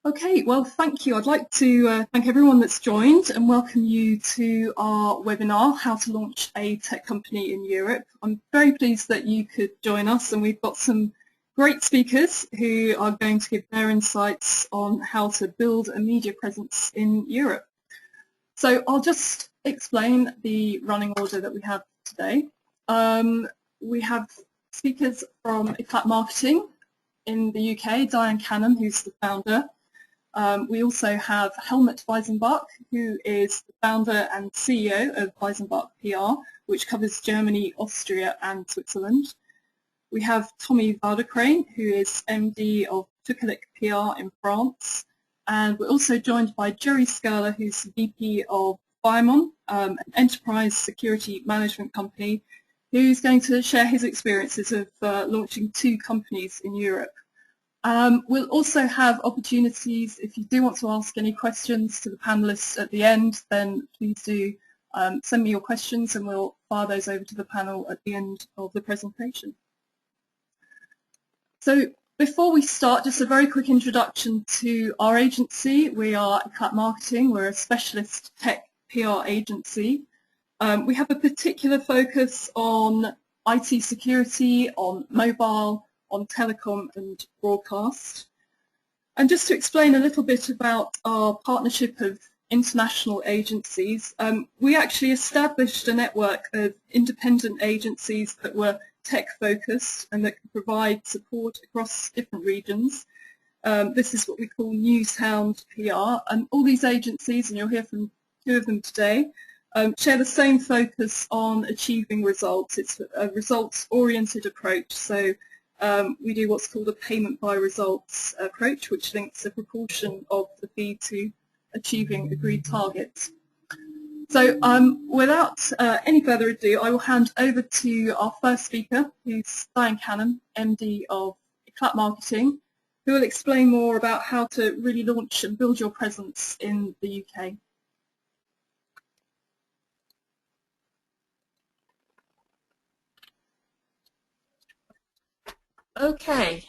Okay, well, thank you. I'd like to thank everyone that's joined and welcome you to our webinar, How to Launch a Tech Company in Europe. I'm very pleased that you could join us, and we've got some great speakers who are going to give their insights on how to build a media presence in Europe. So I'll just explain the running order that we have today. We have speakers from Eclat Marketing in the UK, Diane Canham, who's the founder. We also have Helmut Weisenbach, who is the founder and CEO of Weisenbach PR, which covers Germany, Austria and Switzerland. We have Tommy Valdercrane, who is MD of Tucalic PR in France. And we're also joined by Jerry Scala, who's VP of Fireman, an enterprise security management company, who's going to share his experiences of launching 2 companies in Europe. We'll also have opportunities, if you do want to ask any questions to the panelists at the end, then please do send me your questions and we'll fire those over to the panel at the end of the presentation. So before we start, just a very quick introduction to our agency. We are Eclat Marketing. We're a specialist tech PR agency. We have a particular focus on IT security, on mobile, on telecom and broadcast. And just to explain a little bit about our partnership of international agencies, we actually established a network of independent agencies that were tech-focused and that can provide support across different regions. This is what we call Newshound PR, and all these agencies, and you'll hear from 2 of them today, share the same focus on achieving results. It's a results-oriented approach, so we do what's called a payment by results approach, which links a proportion of the fee to achieving agreed targets. So without any further ado, I will hand over to our first speaker, who's Diane Canham, MD of Eclat Marketing, who will explain more about how to really launch and build your presence in the UK. Okay,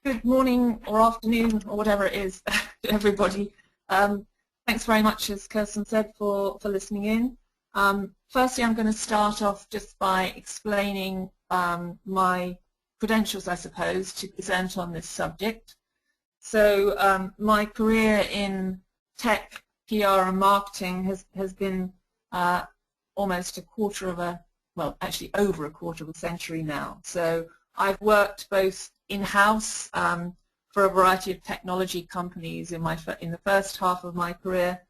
good morning or afternoon or whatever it is to everybody. Thanks very much, as Kirsten said, for listening in. Firstly, I'm going to start off just by explaining my credentials, I suppose, to present on this subject. So my career in tech, PR and marketing has been almost actually over a quarter of a century now. So I've worked both in-house for a variety of technology companies in the first half of my career,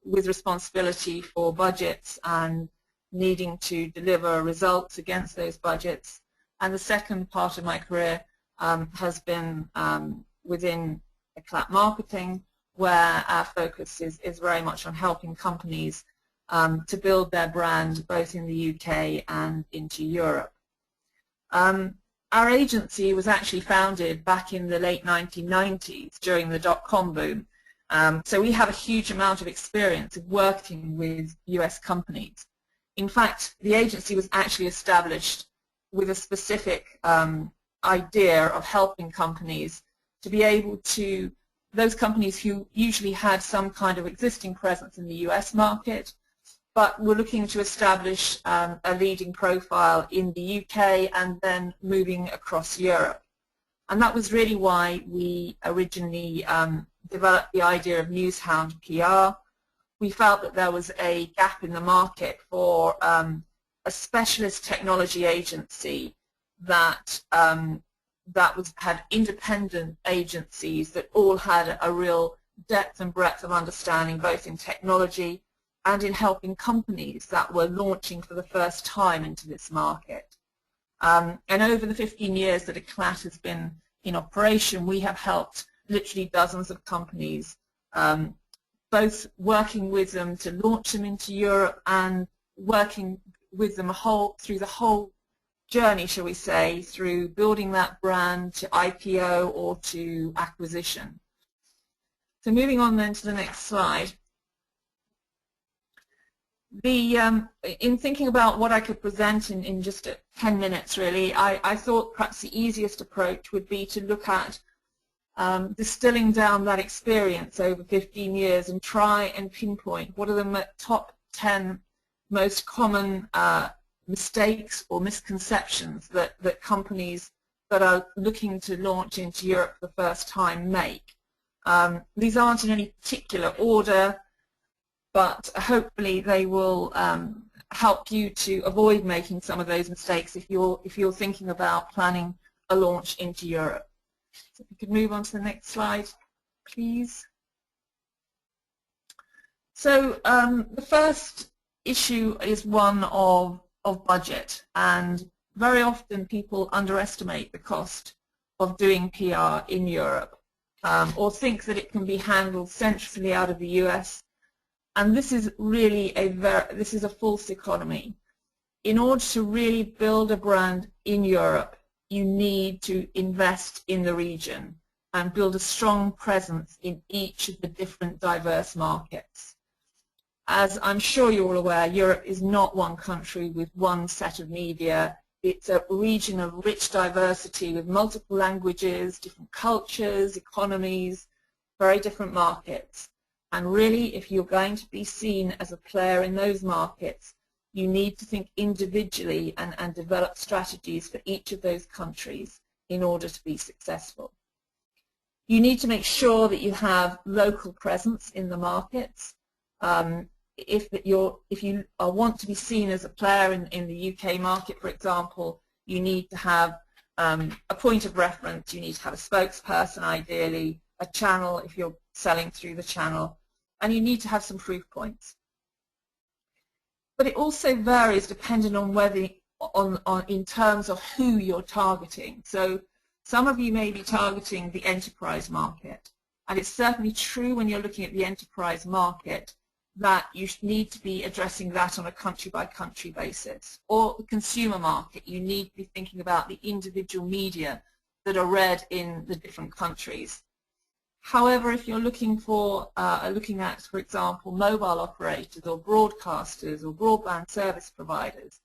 with responsibility for budgets and needing to deliver results against those budgets. And the second part of my career has been within Eclat Marketing, where our focus is very much on helping companies to build their brand both in the UK and into Europe. Our agency was actually founded back in the late 1990s during the dot-com boom. So we have a huge amount of experience of working with US companies. In fact, the agency was actually established with a specific idea of helping companies to be able to, those companies who usually had some kind of existing presence in the US market, but we're looking to establish a leading profile in the UK and then moving across Europe. And that was really why we originally developed the idea of Newshound PR. We felt that there was a gap in the market for a specialist technology agency that had independent agencies that all had a real depth and breadth of understanding both in technology and in helping companies that were launching for the first time into this market. And over the 15 years that Eclat has been in operation, we have helped literally dozens of companies, both working with them to launch them into Europe and working with them through the whole journey, shall we say, through building that brand to IPO or to acquisition. So moving on then to the next slide. In thinking about what I could present in just 10 minutes really, I thought perhaps the easiest approach would be to look at distilling down that experience over 15 years and try and pinpoint what are the top 10 most common mistakes or misconceptions that companies that are looking to launch into Europe for the first time make. These aren't in any particular order, but hopefully they will help you to avoid making some of those mistakes if you're thinking about planning a launch into Europe. So if you could move on to the next slide, please. So the first issue is one of budget, and very often people underestimate the cost of doing PR in Europe, or think that it can be handled centrally out of the US. And this is really this is a false economy. In order to really build a brand in Europe, you need to invest in the region and build a strong presence in each of the different diverse markets. As I'm sure you're all aware, Europe is not one country with one set of media. It's a region of rich diversity with multiple languages, different cultures, economies, very different markets. And really, if you're going to be seen as a player in those markets, you need to think individually and develop strategies for each of those countries in order to be successful. You need to make sure that you have local presence in the markets. If you want to be seen as a player in the UK market, for example, you need to have a point of reference. You need to have a spokesperson, ideally, a channel if you're selling through the channel, and you need to have some proof points. But it also varies depending on whether, in terms of who you're targeting. So some of you may be targeting the enterprise market, and it's certainly true when you're looking at the enterprise market that you need to be addressing that on a country-by-country basis. Or the consumer market, you need to be thinking about the individual media that are read in the different countries. However, if you're looking at, for example, mobile operators or broadcasters or broadband service providers,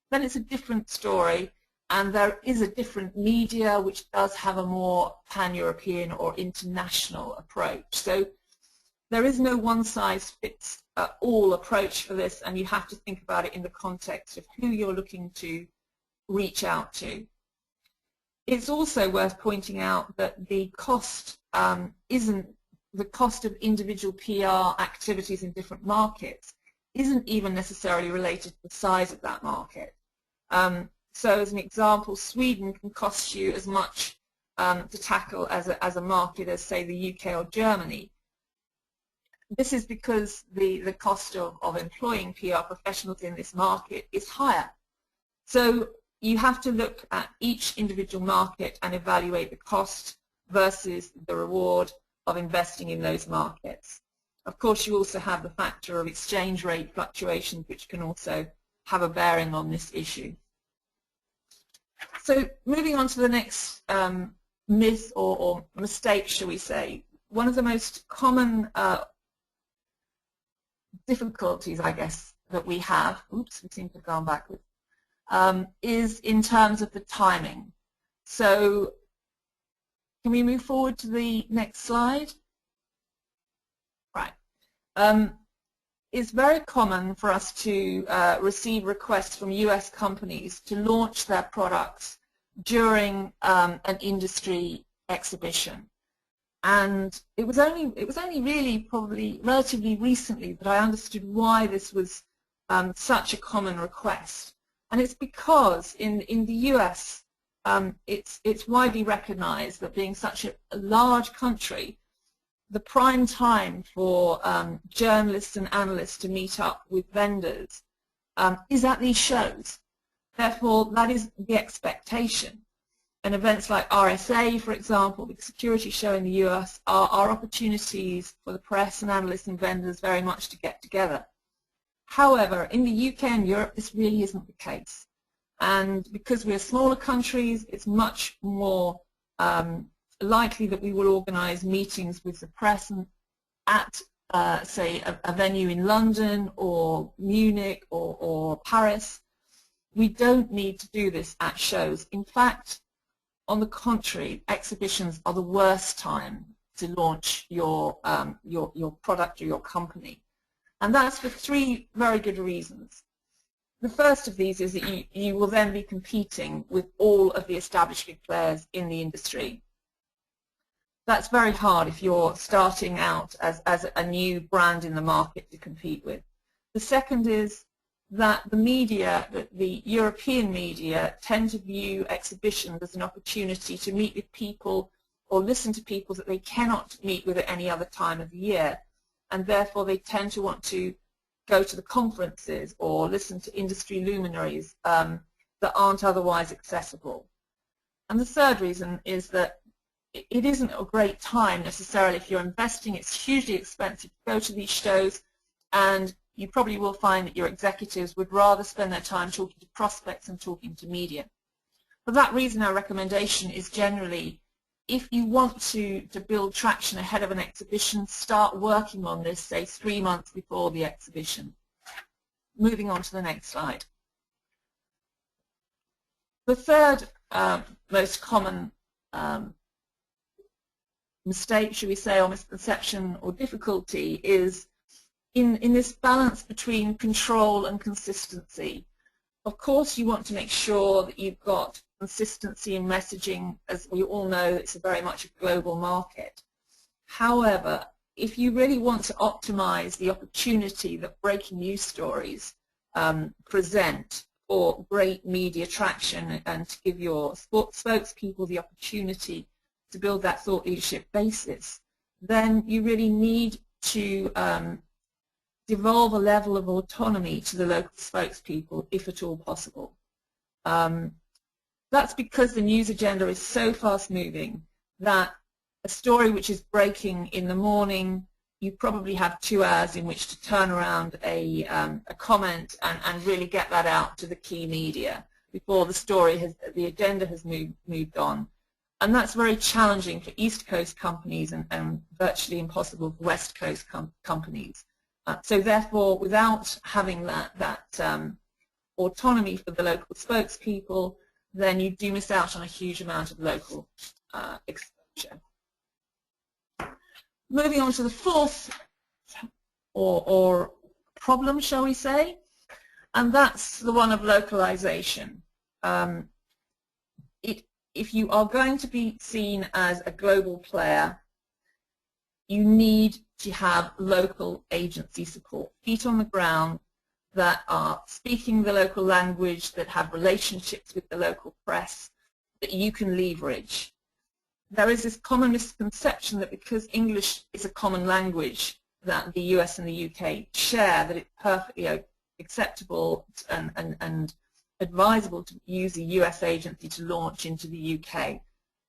then it's a different story, and there is a different media which does have a more pan-European or international approach. So there is no one-size-fits-all approach for this, and you have to think about it in the context of who you're looking to reach out to. It's also worth pointing out that the cost the cost of individual PR activities in different markets isn't even necessarily related to the size of that market. So as an example, Sweden can cost you as much to tackle as a market as, say, the UK or Germany. This is because the cost of employing PR professionals in this market is higher. So you have to look at each individual market and evaluate the cost versus the reward of investing in those markets. Of course, you also have the factor of exchange rate fluctuations, which can also have a bearing on this issue. So moving on to the next myth or mistake, shall we say, one of the most common difficulties, I guess, that we have, oops, we seem to have gone backwards, is in terms of the timing. So can we move forward to the next slide? Right. It's very common for us to receive requests from US companies to launch their products during an industry exhibition. And it was only really probably relatively recently that I understood why this was such a common request. And it's because in the US, it's widely recognized that being such a large country, the prime time for journalists and analysts to meet up with vendors is at these shows. Therefore, that is the expectation. And events like RSA, for example, the security show in the US, are opportunities for the press and analysts and vendors very much to get together. However, in the UK and Europe, this really isn't the case. And because we're smaller countries, it's much more likely that we will organize meetings with the press at, say, a venue in London or Munich or Paris. We don't need to do this at shows. In fact, on the contrary, exhibitions are the worst time to launch your product or your company. And that's for three very good reasons. The first of these is that you will then be competing with all of the established big players in the industry. That's very hard if you're starting out as a new brand in the market to compete with. The second is that the media, the European media, tend to view exhibitions as an opportunity to meet with people or listen to people that they cannot meet with at any other time of the year, and therefore they tend to want to go to the conferences or listen to industry luminaries that aren't otherwise accessible. And the third reason is that it isn't a great time necessarily if you're investing. It's hugely expensive to go to these shows, and you probably will find that your executives would rather spend their time talking to prospects than talking to media. For that reason, our recommendation is generally, if you want to build traction ahead of an exhibition, start working on this, say, 3 months before the exhibition. Moving on to the next slide. The third most common mistake, should we say, or misconception or difficulty is in this balance between control and consistency. Of course, you want to make sure that you've got consistency in messaging. As we all know, it's very much a global market. However, if you really want to optimize the opportunity that breaking news stories present for great media traction and to give your spokespeople the opportunity to build that thought leadership basis, then you really need to devolve a level of autonomy to the local spokespeople, if at all possible. That's because the news agenda is so fast-moving that a story which is breaking in the morning, you probably have 2 hours in which to turn around a comment and really get that out to the key media before the agenda has moved on. And that's very challenging for East Coast companies and virtually impossible for West Coast companies. So therefore, without having that autonomy for the local spokespeople, then you do miss out on a huge amount of local exposure. Moving on to the fourth or problem, shall we say, and that's the one of localization. If you are going to be seen as a global player, you need to have local agency support, feet on the ground that are speaking the local language, that have relationships with the local press, that you can leverage. There is this common misconception that because English is a common language that the US and the UK share, that it's perfectly acceptable and advisable to use a US agency to launch into the UK.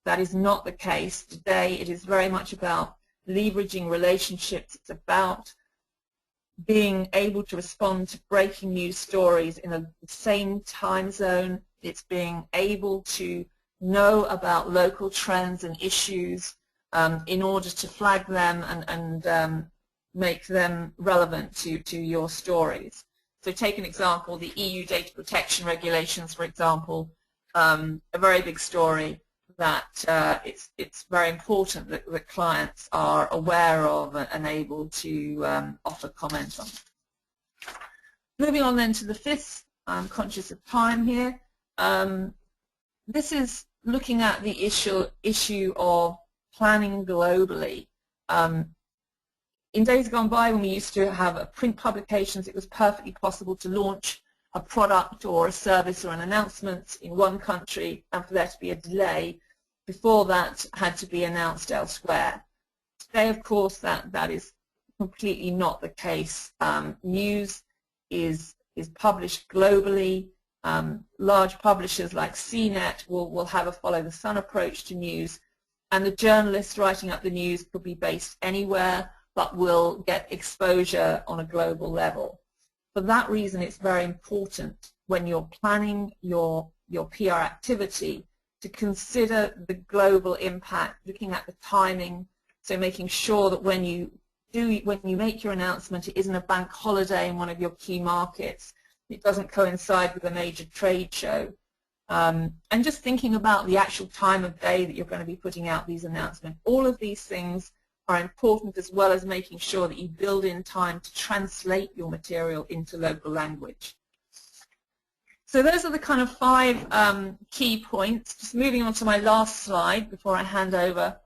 That is not the case. Today it is very much about leveraging relationships. It's about being able to respond to breaking news stories in the same time zone. It's being able to know about local trends and issues in order to flag them and make them relevant to your stories. So take an example, the EU data protection regulations, for example, a very big story that it's very important that clients are aware of and able to offer comment on. Moving on then to the fifth, I'm conscious of time here. This is looking at the issue of planning globally. In days gone by, when we used to have print publications, it was perfectly possible to launch a product or a service or an announcement in one country and for there to be a delay before that had to be announced elsewhere. Today, of course, that is completely not the case. News is published globally. Large publishers like CNET will have a follow-the-sun approach to news, and the journalists writing up the news could be based anywhere but will get exposure on a global level. For that reason, it's very important when you're planning your PR activity to consider the global impact, looking at the timing, so making sure that when you make your announcement, it isn't a bank holiday in one of your key markets. It doesn't coincide with a major trade show. and just thinking about the actual time of day that you're going to be putting out these announcements. All of these things are important, as well as making sure that you build in time to translate your material into local language. So those are the kind of 5 key points. Just moving on to my last slide before I hand over.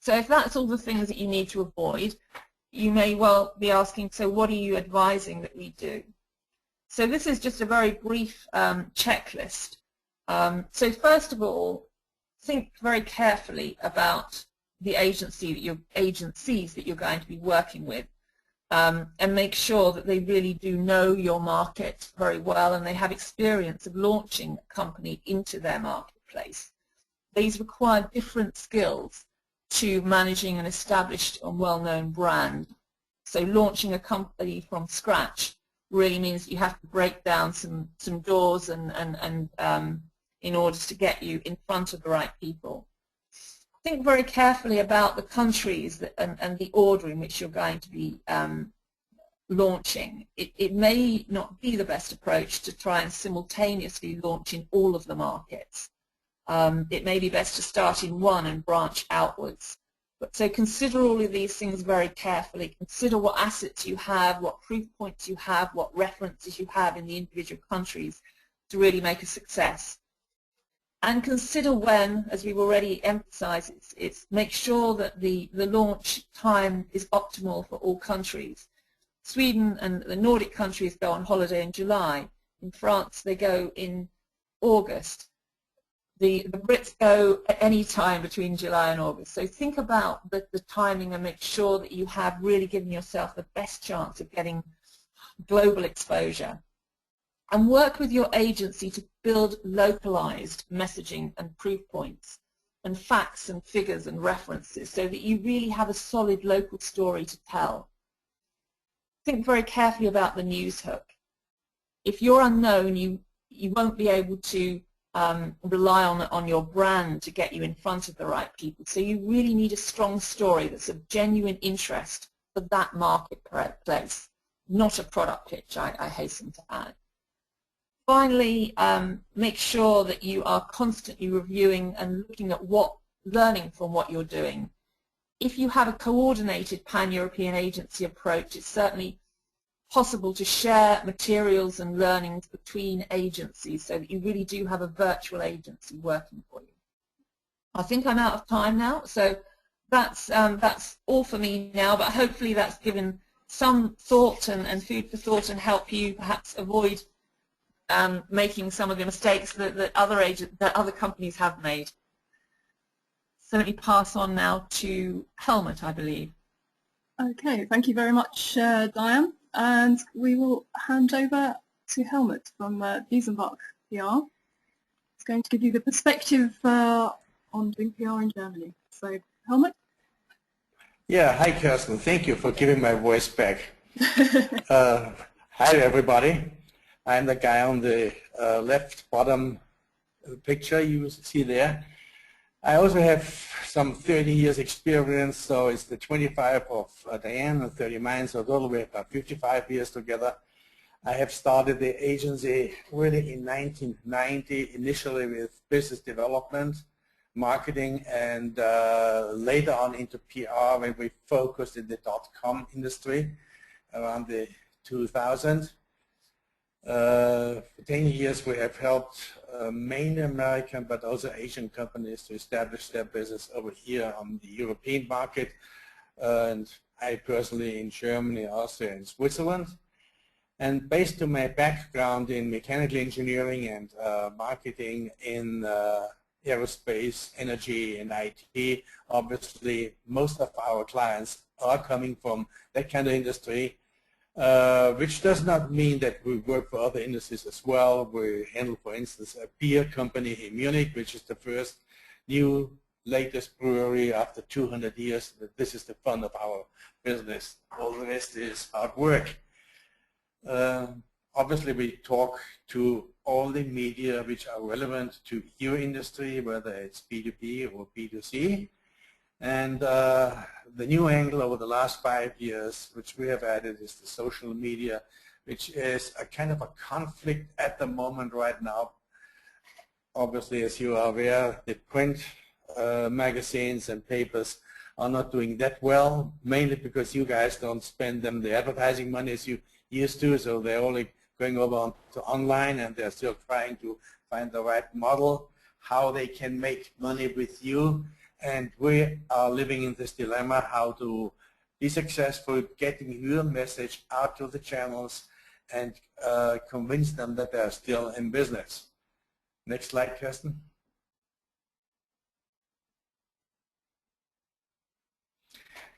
So if that's all the things that you need to avoid, you may well be asking, so what are you advising that we do? So this is just a very brief checklist. So first of all, think very carefully about the agencies that you're going to be working with, and make sure that they really do know your market very well and they have experience of launching a company into their marketplace. These require different skills to managing an established and well-known brand. So launching a company from scratch really means you have to break down some doors and in order to get you in front of the right people. Think very carefully about the countries and the order in which you're going to be launching. It may not be the best approach to try and simultaneously launch in all of the markets. It may be best to start in one and branch outwards. So consider all of these things very carefully. Consider what assets you have, what proof points you have, what references you have in the individual countries to really make a success. And consider when, as we've already emphasized, it's make sure that the launch time is optimal for all countries. Sweden and the Nordic countries go on holiday in July. In France, they go in August. The Brits go at any time between July and August. So think about the timing and make sure that you have really given yourself the best chance of getting global exposure. And work with your agency to build localized messaging and proof points and facts and figures and references so that you really have a solid local story to tell. Think very carefully about the news hook. If you're unknown, you won't be able to rely on your brand to get you in front of the right people. So you really need a strong story that's of genuine interest for that marketplace, not a product pitch, I hasten to add. Finally, make sure that you are constantly reviewing and looking at learning from what you're doing. If you have a coordinated pan-European agency approach, it's certainly possible to share materials and learnings between agencies so that you really do have a virtual agency working for you. I think I'm out of time now, so that's all for me now, but hopefully that's given some thought and food for thought and help you perhaps avoid making some of the mistakes that other companies have made. So let me pass on now to Helmut, I believe. Okay, thank you very much, Diane. And we will hand over to Helmut from Wiesenbach PR. It's going to give you the perspective on doing PR in Germany. So, Helmut? Yeah, hi Kirsten. Thank you for giving my voice back. Hi everybody. I'm the guy on the left bottom picture you see there. I also have some 30 years experience, so it's the 25 of Diane and 30 mine, so total we have about 55 years together. I have started the agency really in 1990, initially with business development, marketing, and later on into PR when we focused in the .com industry around the 2000. For 10 years we have helped mainly American but also Asian companies to establish their business over here on the European market, and I personally in Germany, Austria and Switzerland. And based on my background in mechanical engineering and marketing in aerospace, energy and IT, obviously most of our clients are coming from that kind of industry. Which does not mean that we work for other industries as well. We handle, for instance, a beer company in Munich, which is the first new latest brewery after 200 years. This is the fun of our business. All the rest is hard work. Obviously, we talk to all the media which are relevant to your industry, whether it's B2B or B2C. And the new angle over the last 5 years, which we have added, is the social media, which is a kind of a conflict at the moment right now obviously, as you are aware, the print magazines and papers are not doing that well, mainly because you guys don't spend them the advertising money as you used to, so they're only going over to online, and they're still trying to find the right model, how they can make money with you. And we are living in this dilemma, how to be successful getting your message out to the channels and convince them that they're still in business. Next slide, Kirsten.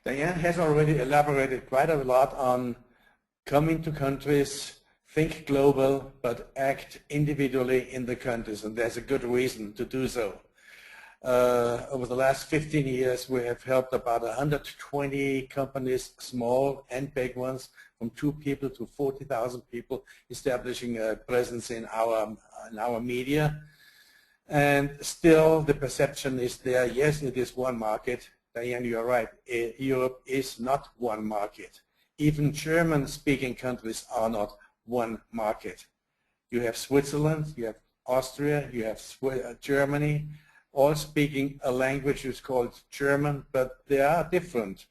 Diane has already elaborated quite a lot on coming to countries, think global, but act individually in the countries, and there's a good reason to do so. Over the last 15 years, we have helped about 120 companies, small and big ones, from 2 people to 40,000 people, establishing a presence in our media. And still, the perception is there. Yes, it is one market. Diane, you're right. Europe is not one market. Even German-speaking countries are not one market. You have Switzerland, you have Austria, you have Germany, all speaking a language which is called German, but they are different.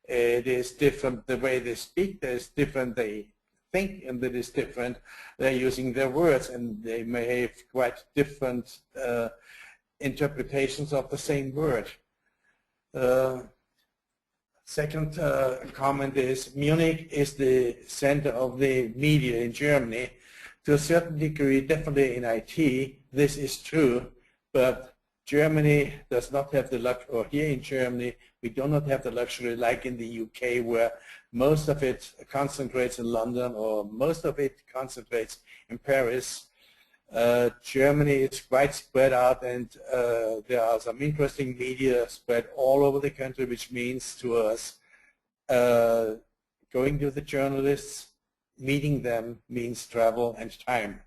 It is different the way they speak, there's different they think, and it is different they're using their words, and they may have quite different interpretations of the same word. Second comment is Munich is the center of the media in Germany. To a certain degree, definitely in IT, this is true, but Germany does not have the luxury, or here in Germany, we do not have the luxury like in the UK, where most of it concentrates in London, or most of it concentrates in Paris. Germany is quite spread out, and there are some interesting media spread all over the country, which means to us going to the journalists, meeting them means travel and time.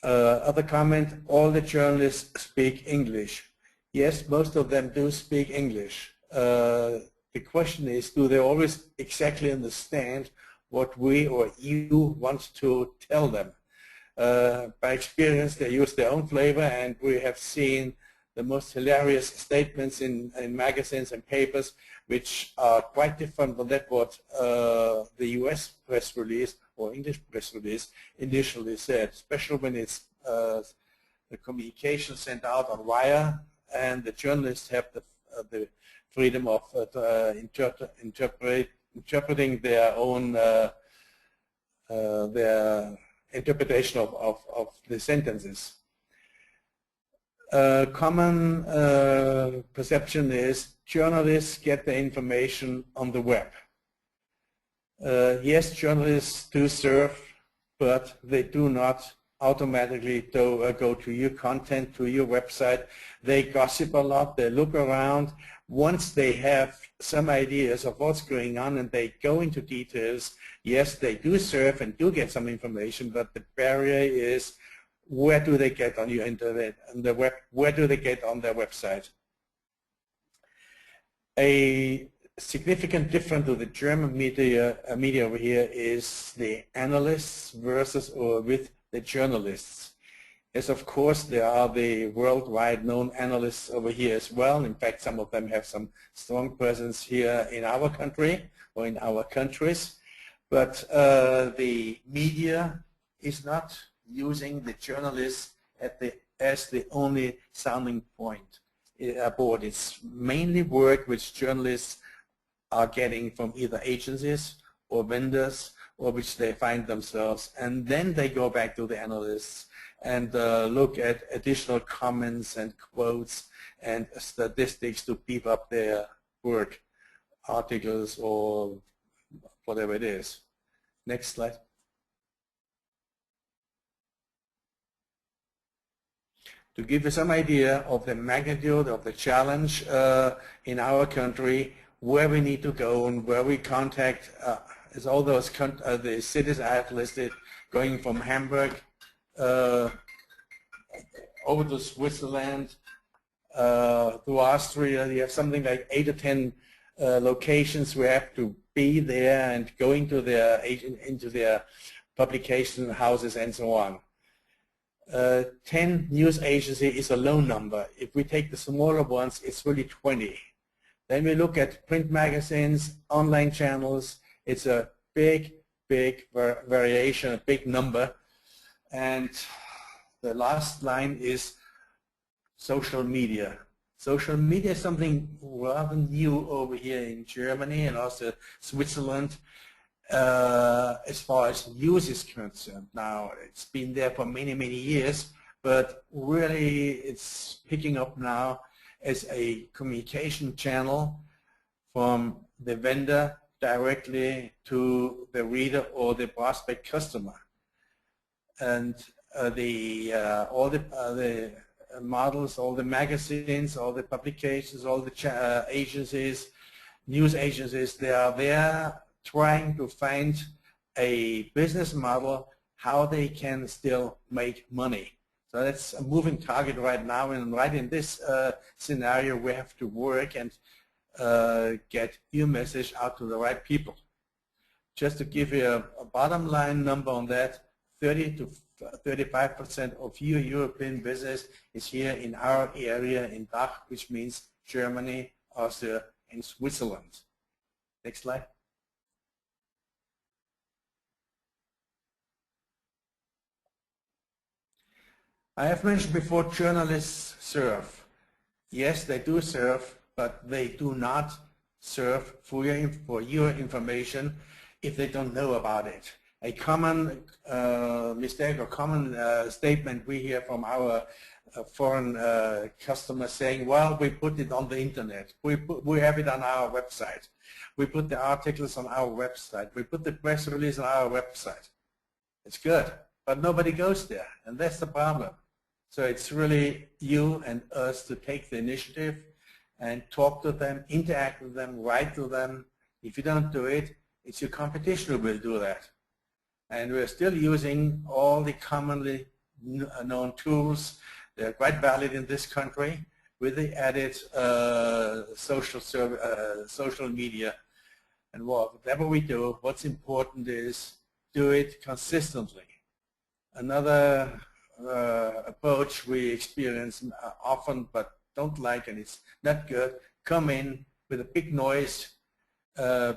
Other comment, all the journalists speak English. Yes, most of them do speak English. The question is, do they always exactly understand what we or you want to tell them? By experience, they use their own flavor, and we have seen the most hilarious statements in magazines and papers, which are quite different from that what the US press release or English press release initially said, especially when it's the communication sent out on wire, and the journalists have the freedom of interpreting their own their interpretation of the sentences. Common perception is journalists get the information on the web. Yes, journalists do surf, but they do not automatically go to your content, to your website. They gossip a lot, they look around. Once they have some ideas of what's going on and they go into details, yes, they do surf and do get some information, but the barrier is, where do they get on your internet, on the web, where do they get on their website? A significant difference to the German media over here is the analysts versus or with the journalists. Yes, of course, there are the worldwide known analysts over here as well. In fact, some of them have some strong presence here in our country or in our countries. But the media is not using the journalists as the only sounding point aboard. It's mainly work which journalists are getting from either agencies or vendors, or which they find themselves, and then they go back to the analysts and look at additional comments and quotes and statistics to beef up their work, articles or whatever it is. Next slide. To give you some idea of the magnitude of the challenge in our country, where we need to go and where we contact is all those the cities I have listed, going from Hamburg over to Switzerland, to Austria. You have something like 8 or 10 locations we have to be there and go into their publication houses and so on. 10 news agency is a low number. If we take the smaller ones, it's really 20. Then we look at print magazines, online channels. It's a big variation, a big number. And the last line is social media. Social media is something rather new over here in Germany and also Switzerland. As far as news is concerned, now it's been there for many years, but really it's picking up now as a communication channel from the vendor directly to the reader or the prospect customer. And all the models, all the magazines, all the publications, all the agencies, news agencies, they are there trying to find a business model how they can still make money. So that's a moving target right now, and right in this scenario we have to work and get your message out to the right people. Just to give you a bottom line number on that, 30 to 35% of your European business is here in our area in DACH, which means Germany, Austria, and Switzerland. Next slide. I have mentioned before journalists serve. Yes, they do serve, but they do not serve for your information if they don't know about it. A common mistake or common statement we hear from our foreign customers saying, well, we put it on the internet. We have it on our website. We put the articles on our website. We put the press release on our website. It's good, but nobody goes there, and that's the problem. So it's really you and us to take the initiative and talk to them, interact with them, write to them. If you don't do it, it's your competition who will do that. And we're still using all the commonly known tools. They're quite valid in this country with the added social media. And whatever we do, what's important is do it consistently. Another approach we experience often but don't like, and it's not good, come in with a big noise,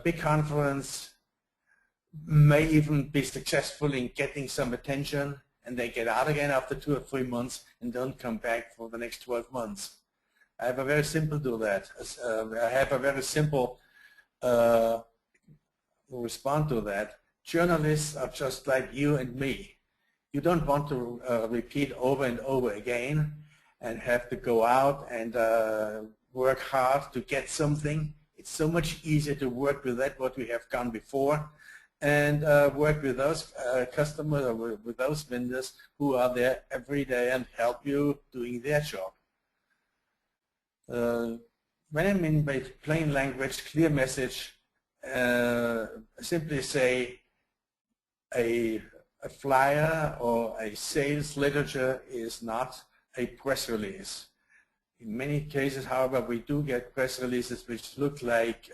big conference, may even be successful in getting some attention, and they get out again after 2 or 3 months and don't come back for the next 12 months. I have a very simple I have a very simple respond to that. Journalists are just like you and me. You don't want to repeat over and over again and have to go out and work hard to get something. It's so much easier to work with that what we have done before and work with those customers or with those vendors who are there every day and help you doing their job. When I mean by plain language, clear message, simply say a flyer or a sales literature is not a press release. In many cases, however, we do get press releases which look like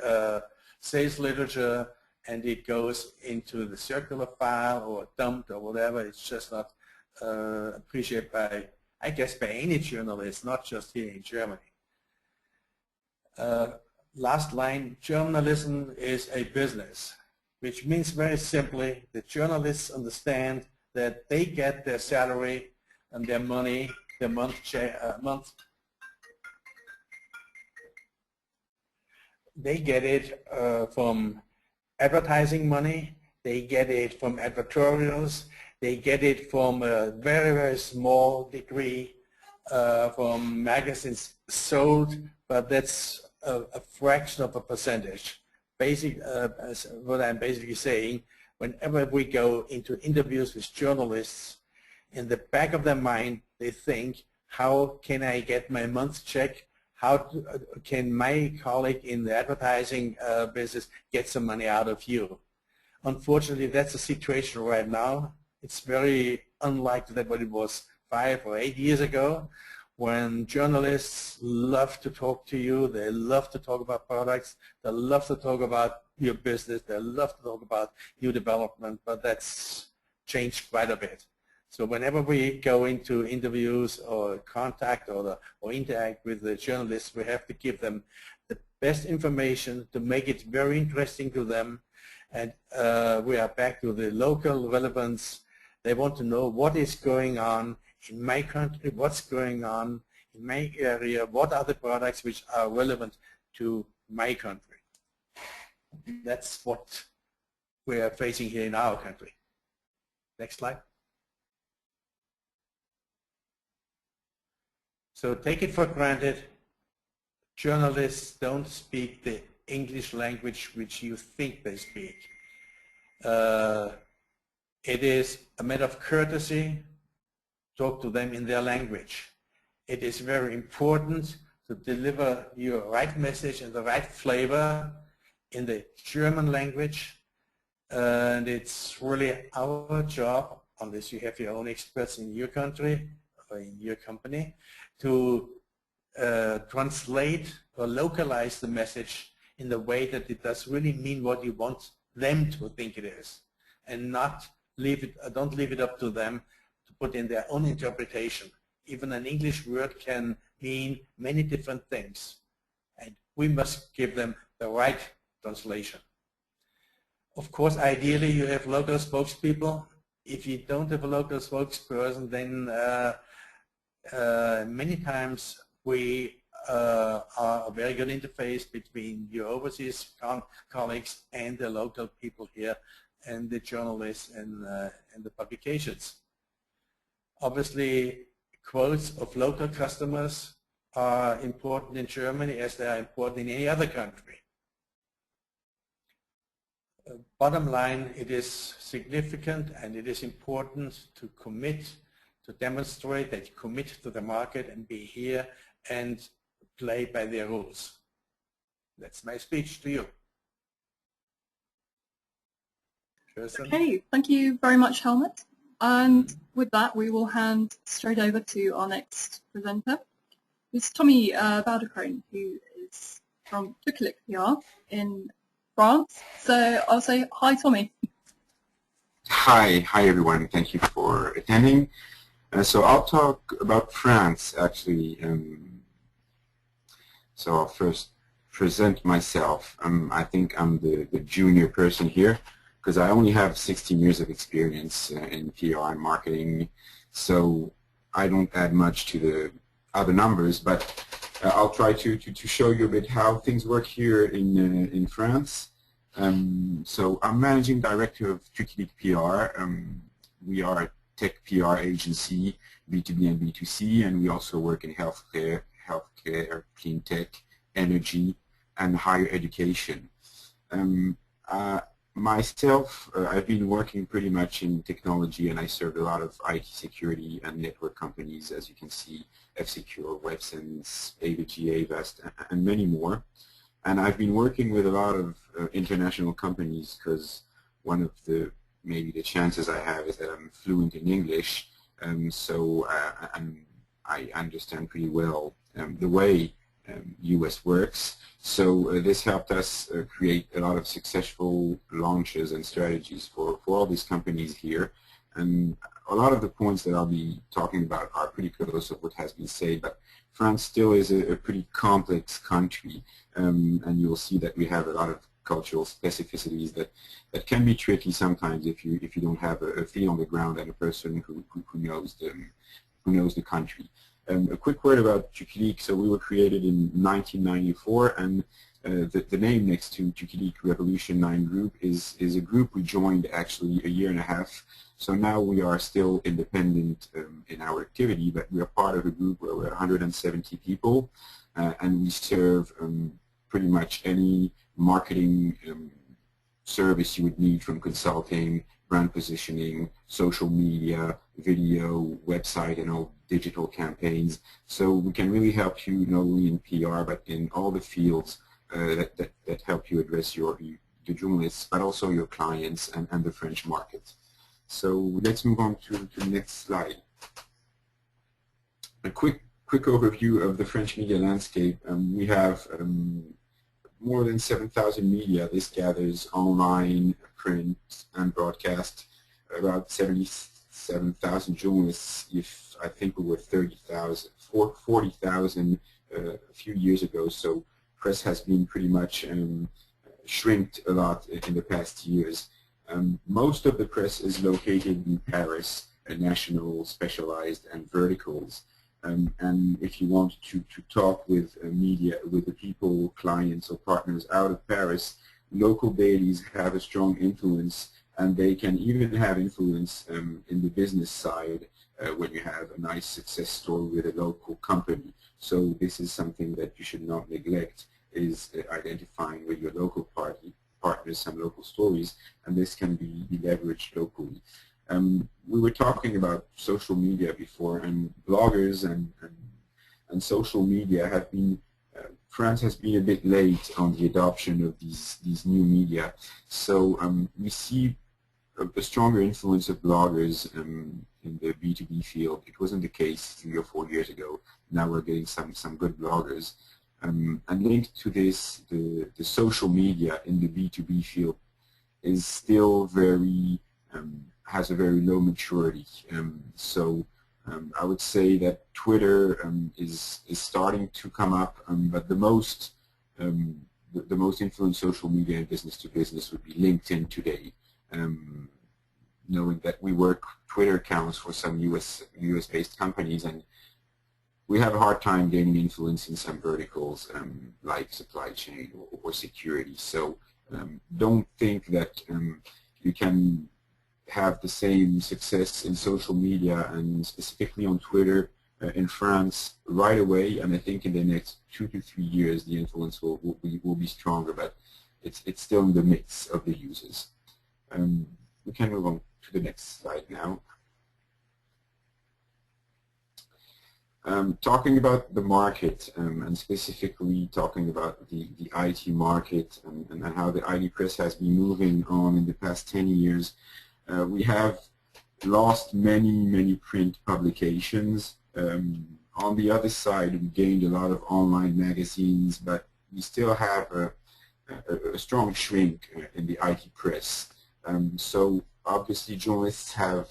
sales literature, and it goes into the circular file or dumped or whatever. It's just not appreciated by, I guess, by any journalist, not just here in Germany. Last line, journalism is a business, which means very simply that journalists understand that they get their salary and their money, their they get it from advertising money, they get it from advertorials, they get it from a very small degree from magazines sold, but that's a fraction of a percentage. What I'm basically saying, whenever we go into interviews with journalists, in the back of their mind, they think, how can I get my month check? How can my colleague in the advertising business get some money out of you? Unfortunately, that's the situation right now. It's very unlike that what it was 5 or 8 years ago, when journalists love to talk to you, they love to talk about products, they love to talk about your business, they love to talk about your development, but that's changed quite a bit. So whenever we go into interviews or contact or interact with the journalists, we have to give them the best information to make it very interesting to them. And we are back to the local relevance. They want to know what is going on in my country, what's going on in my area, what are the products which are relevant to my country. That's what we are facing here in our country. Next slide. So take it for granted, journalists don't speak the English language which you think they speak. It is a matter of courtesy, talk to them in their language. It is very important to deliver your right message and the right flavor in the German language. And it's really our job, unless you have your own experts in your country or in your company, to translate or localize the message in the way that it does really mean what you want them to think it is, and not leave it, don't leave it up to them to put in their own interpretation. Even an English word can mean many different things, and we must give them the right translation. Of course, ideally you have local spokespeople. If you don't have a local spokesperson, then many times we are a very good interface between your overseas colleagues and the local people here and the journalists and the publications. Obviously, quotes of local customers are important in Germany as they are important in any other country. Bottom line, it is significant and it is important to commit, to demonstrate that you commit to the market and be here and play by their rules. That's my speech to you. Kirsten? Okay, thank you very much, Helmut. And with that, we will hand straight over to our next presenter. It's Tommy Bauderkron, who is from Localization PR in France. So I'll say hi, Tommy. Hi everyone. Thank you for attending. So I'll talk about France, actually. So I'll first present myself. I think I'm the junior person here because I only have 16 years of experience in PR and marketing. So I don't add much to the other numbers, but I'll try to show you a bit how things work here in France. So I'm managing director of Localization PR. We are a tech PR agency, B2B and B2C, and we also work in healthcare, clean tech, energy, and higher education. Myself, I've been working pretty much in technology, and I served a lot of IT security and network companies, as you can see, F-Secure, WebSense, AVG, Avast, and many more. And I've been working with a lot of international companies because one of the maybe the chances I have is that I'm fluent in English, so I understand pretty well the way US works. So this helped us create a lot of successful launches and strategies for all these companies here. And a lot of the points that I'll be talking about are pretty close to what has been said, but France still is a pretty complex country, and you'll see that we have a lot of cultural specificities that can be tricky sometimes if you don't have a feet on the ground and a person who knows the country. A quick word about Localization. So we were created in 1994, and the name next to Localization Revolution 9 Group is a group we joined actually a year and a half. So now we are still independent in our activity, but we are part of a group where we're 170 people, and we serve pretty much any marketing service you would need, from consulting, brand positioning, social media, video, website, and all digital campaigns. So we can really help you not only in PR but in all the fields that help you address the journalists, but also your clients and the French market. So let's move on to the next slide. A quick overview of the French media landscape. We have more than 7,000 media. This gathers online, print, and broadcast. About 7,000 journalists, if I think we were 40,000 a few years ago. So press has been pretty much shrinked a lot in the past years. Most of the press is located in Paris, national, specialized, and verticals. And if you want to talk with media, with the people, clients, or partners out of Paris, local dailies have a strong influence, and they can even have influence in the business side when you have a nice success story with a local company. So this is something that you should not neglect, is identifying with your local partners some local stories, and this can be leveraged locally. We were talking about social media before, and bloggers and social media have been, France has been a bit late on the adoption of these new media. So we see a stronger influence of bloggers in the B2B field. It wasn't the case 3 or 4 years ago. Now we're getting some good bloggers. And linked to this, the social media in the B2B field is still very, has a very low maturity. So I would say that Twitter is starting to come up, but the most influenced social media in business to business would be LinkedIn today. Knowing that we work Twitter accounts for some US-based companies, and we have a hard time gaining influence in some verticals like supply chain or security. So don't think that you can have the same success in social media and specifically on Twitter in France right away. And I think in the next 2 to 3 years the influence will be stronger, but it's still in the mix of the users. We can move on to the next slide now. Talking about the market and specifically talking about the IT market and how the IT press has been moving on in the past 10 years, we have lost many print publications. On the other side, we gained a lot of online magazines, but we still have a strong shrink in the IT press. So obviously journalists have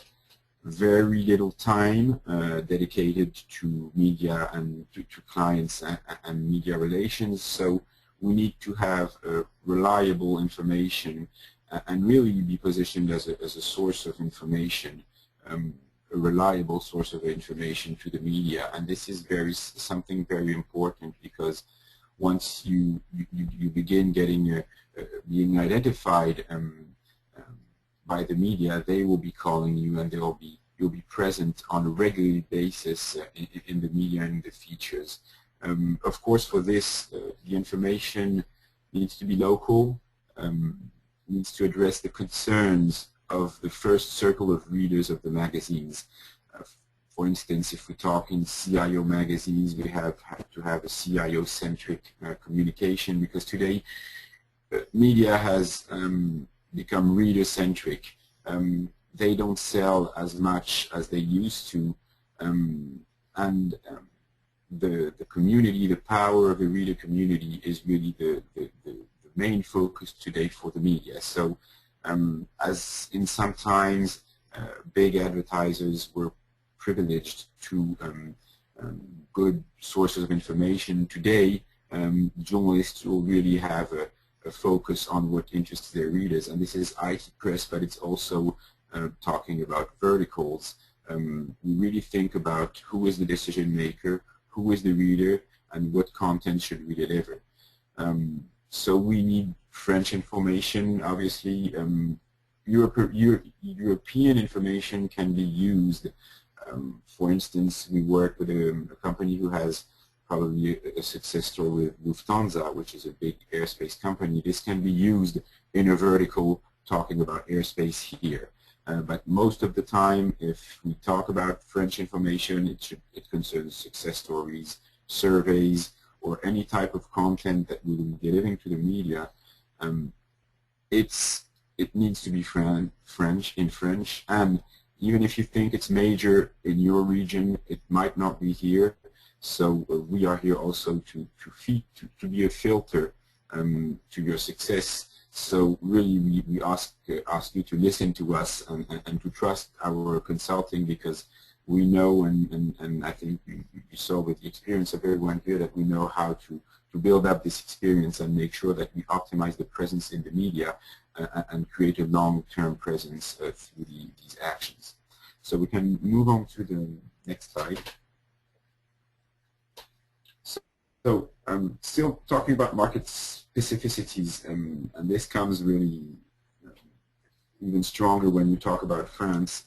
very little time dedicated to media and to clients and media relations. So we need to have reliable information and really be positioned as a source of information, a reliable source of information to the media. And this is something very important, because once you begin getting being identified by the media, they will be calling you, and you'll be present on a regular basis in the media and the features. Of course, for this, the information needs to be local, needs to address the concerns of the first circle of readers of the magazines. For instance, if we talk in CIO magazines, we have to have a CIO-centric communication, because today media has become reader-centric. They don't sell as much as they used to, and the community, the power of the reader community is really the main focus today for the media. So as in sometimes big advertisers were privileged to good sources of information, today journalists will really have a focus on what interests their readers, and this is IT press, but it's also talking about verticals. We really think about who is the decision maker, who is the reader, and what content should we deliver. So we need French information, obviously. European information can be used. For instance, we work with a company who has probably a success story with Lufthansa, which is a big airspace company. This can be used in a vertical talking about airspace here. But most of the time, if we talk about French information, it concerns success stories, surveys, or any type of content that we will be delivering to the media. It needs to be French, and even if you think it's major in your region, it might not be here. So we are here also to be a filter to your success So really, we ask you to listen to us and to trust our consulting, because we know, and I think you saw with the experience of everyone here, that we know how to build up this experience and make sure that we optimize the presence in the media and create a long-term presence through these actions. So we can move on to the next slide. So still talking about market specificities, and this comes really even stronger when you talk about France.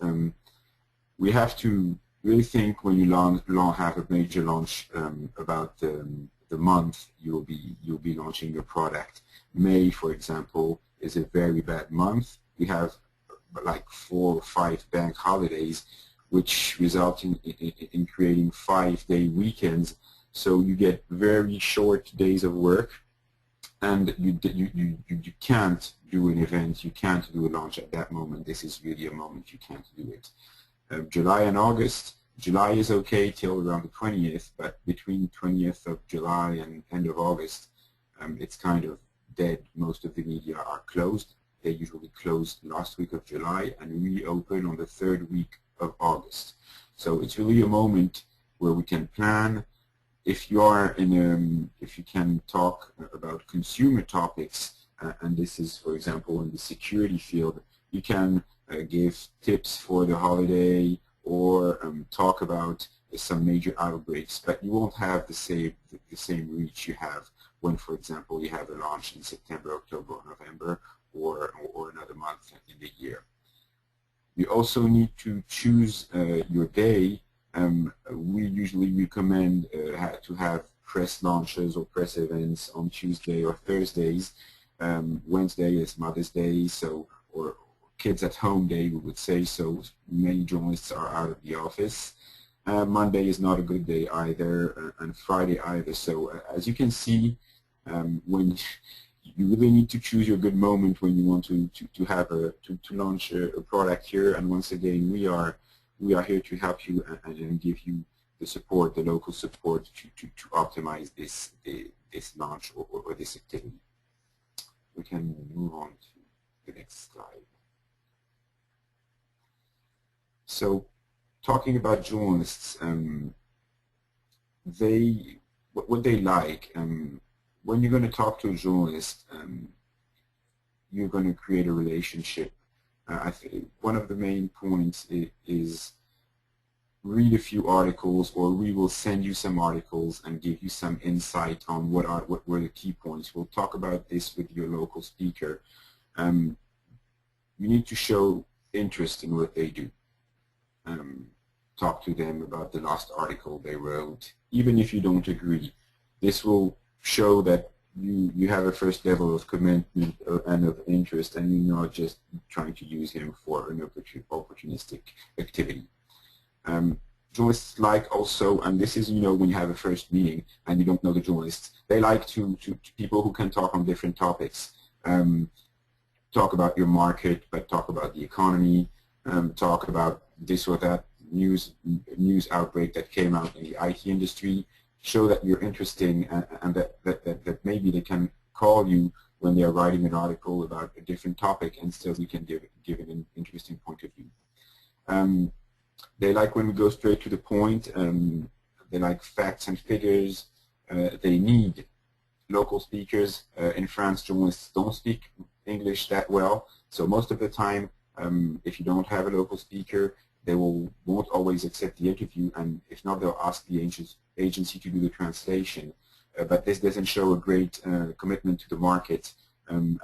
We have to really think when you have a major launch about the month you'll be launching your product. May, for example, is a very bad month. We have like 4 or 5 bank holidays, which result in creating 5-day weekends. So you get very short days of work, and you can't do an event, you can't do a launch at that moment. This is really a moment you can't do it. July and August. July is okay till around the 20th, but between 20th of July and end of August, it's kind of dead. Most of the media are closed. They usually close last week of July and reopen on the 3rd week of August. So it's really a moment where we can plan. If you are if you can talk about consumer topics, and this is, for example, in the security field, you can give tips for the holiday or talk about some major outbreaks, but you won't have the same reach you have when, for example, you have a launch in September, October, or November, or another month in the year. You also need to choose your day. We usually recommend to have press launches or press events on Tuesday or Thursdays. Wednesday is Mother's Day, or Kids at Home Day, we would say, so many journalists are out of the office. Monday is not a good day either, and Friday either. So as you can see, when you really need to choose your good moment when you want to launch a product here. And once again, we are here to help you and give you the support, the local support to optimize this launch or this activity. We can move on to the next slide. So, talking about journalists, what they like. When you're going to talk to a journalist, you're going to create a relationship. I think one of the main points is read a few articles, or we will send you some articles and give you some insight on what were the key points. We'll talk about this with your local speaker. You need to show interest in what they do. Talk to them about the last article they wrote, even if you don't agree. This will show that you have a first level of commitment and of interest, and you're not just trying to use him for an opportunistic activity. Journalists like also, and this is, when you have a first meeting and you don't know the journalists, they like to people who can talk on different topics. Talk about your market, but talk about the economy, talk about this or that news outbreak that came out in the IT industry. Show that you're interesting, and that maybe they can call you when they're writing an article about a different topic, and still we can give an interesting point of view. They like when we go straight to the point. They like facts and figures. They need local speakers. In France, journalists don't speak English that well, so most of the time, if you don't have a local speaker, they won't always accept the interview, and if not, they'll ask the agency to do the translation. But this doesn't show a great commitment to the market,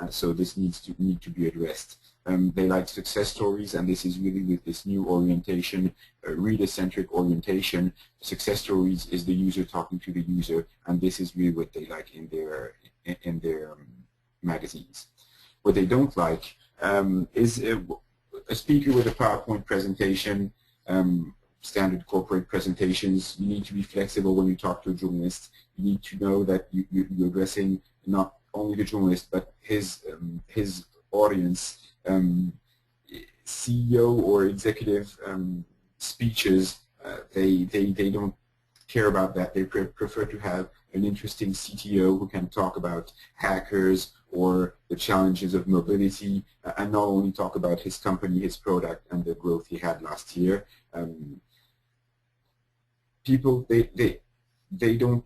so this needs to be addressed. They like success stories, and this is really with this new orientation, reader-centric orientation. Success stories is the user talking to the user, and this is really what they like in their magazines. What they don't like is a speaker with a PowerPoint presentation, standard corporate presentations. You need to be flexible when you talk to a journalist. You need to know that you're addressing not only the journalist, but his audience. CEO or executive speeches, they don't care about that. They prefer to have an interesting CTO who can talk about hackers or the challenges of mobility, and not only talk about his company, his product, and the growth he had last year. People, they don't,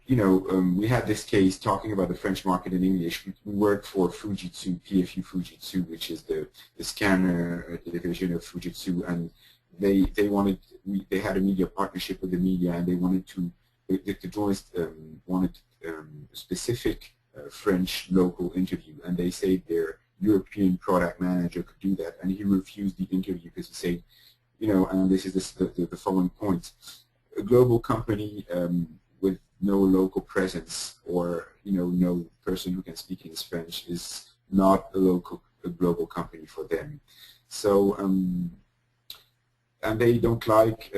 we had this case talking about the French market in English. We worked for Fujitsu, PFU Fujitsu, which is the scanner division of Fujitsu, and they had a media partnership with the media, and they wanted to, the journalist wanted a specific French local interview, and they said their European product manager could do that, and he refused the interview because he said, and this is the following point: a global company with no local presence, or no person who can speak English French, is not a global company for them. So and they don't like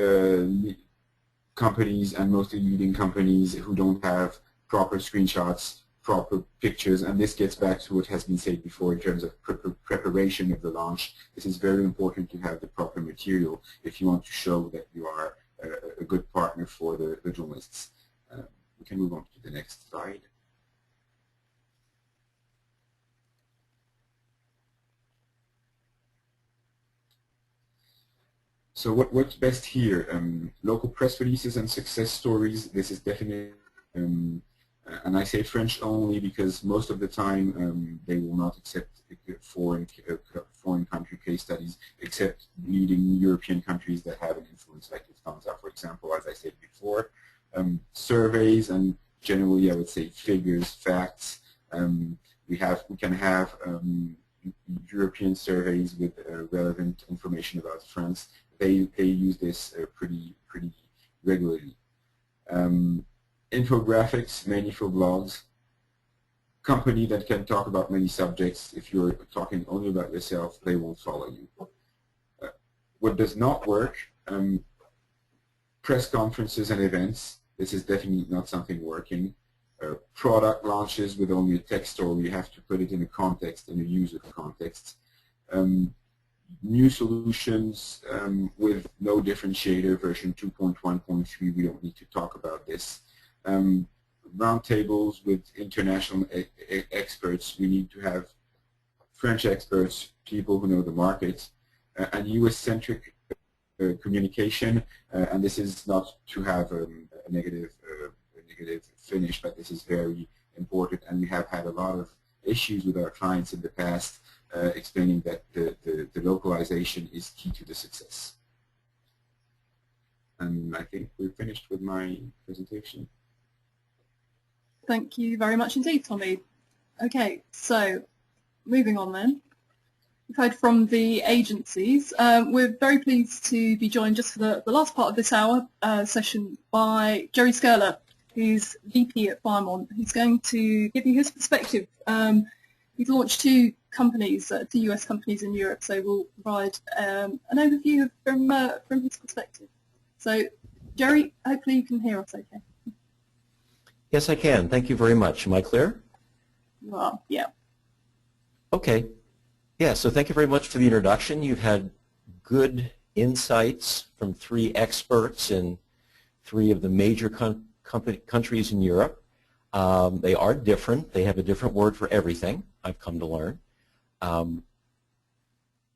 companies, and mostly leading companies, who don't have proper screenshots, proper pictures, and this gets back to what has been said before in terms of preparation of the launch. This is very important to have the proper material if you want to show that you are a good partner for the journalists. We can move on to the next slide. So what's best here? Local press releases and success stories. This is definitely, and I say French only because most of the time they will not accept foreign country case studies, except leading European countries that have an influence, like Lufthansa, for example, as I said before. Surveys, and generally I would say figures, facts. We can have European surveys with relevant information about France. They use this pretty regularly. Infographics, many for blogs. Company that can talk about many subjects. If you're talking only about yourself, they won't follow you. What does not work? Press conferences and events. This is definitely not something working. Product launches with only a text story. You have to put it in a context, in a user context. New solutions with no differentiator, version 2.1.3, we don't need to talk about this. Roundtables with international experts. We need to have French experts, people who know the market, and US-centric communication, and this is not to have a negative finish, but this is very important, and we have had a lot of issues with our clients in the past explaining that the localization is key to the success. And I think we're finished with my presentation. Thank you very much indeed, Tommy. Okay, so moving on then. We've heard from the agencies. We're very pleased to be joined just for the last part of this hour session by Jerry Scala, who's VP at Firemont, who's going to give you his perspective. He's launched two US companies in Europe, so we'll provide an overview from his perspective. So, Jerry, hopefully you can hear us okay. Yes, I can. Thank you very much. Am I clear? You are, yeah. Okay. Yeah, so thank you very much for the introduction. You've had good insights from three experts in three of the major countries in Europe. They are different. They have a different word for everything, I've come to learn.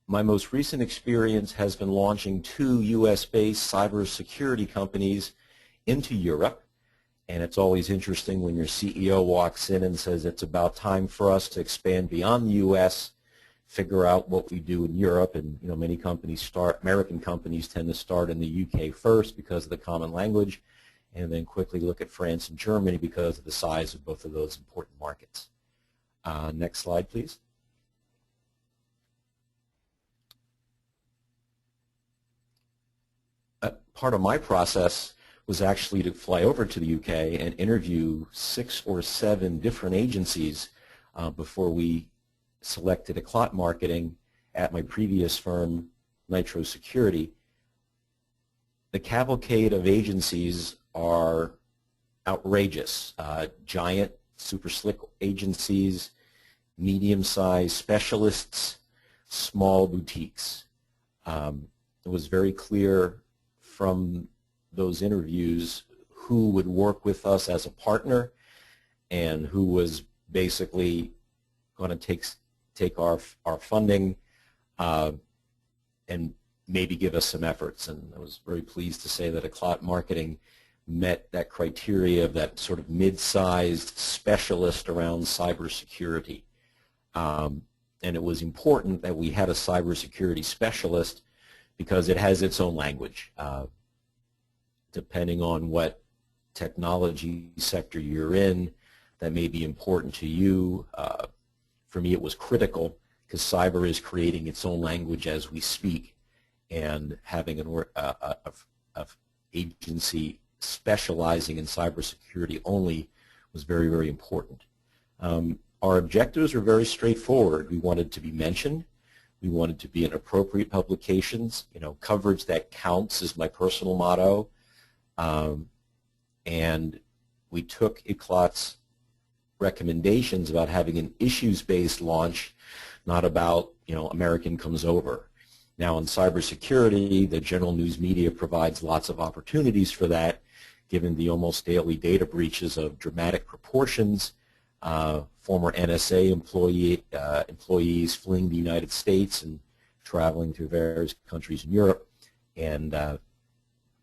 My most recent experience has been launching two US-based cybersecurity companies into Europe. And it's always interesting when your CEO walks in and says it's about time for us to expand beyond the US, figure out what we do in Europe. And many companies American companies tend to start in the UK first because of the common language, and then quickly look at France and Germany because of the size of both of those important markets. Next slide, please. Part of my process was actually to fly over to the UK and interview 6 or 7 different agencies before we selected a Clot Marketing at my previous firm, Nitro Security. The cavalcade of agencies are outrageous. Giant, super slick agencies, medium-sized specialists, small boutiques. It was very clear from those interviews who would work with us as a partner and who was basically going to take our funding and maybe give us some efforts. And I was very pleased to say that Eclat Marketing met that criteria of that sort of mid-sized specialist around cybersecurity. And it was important that we had a cybersecurity specialist because it has its own language. Depending on what technology sector you're in, that may be important to you. For me, it was critical because cyber is creating its own language as we speak, and having an agency specializing in cybersecurity only was very, very important. Our objectives were very straightforward. We wanted to be mentioned. We wanted to be in appropriate publications. Coverage that counts is my personal motto. And we took Eclat's recommendations about having an issues-based launch, not about, American comes over. Now, in cybersecurity, the general news media provides lots of opportunities for that, given the almost daily data breaches of dramatic proportions, former NSA employees fleeing the United States and traveling through various countries in Europe, and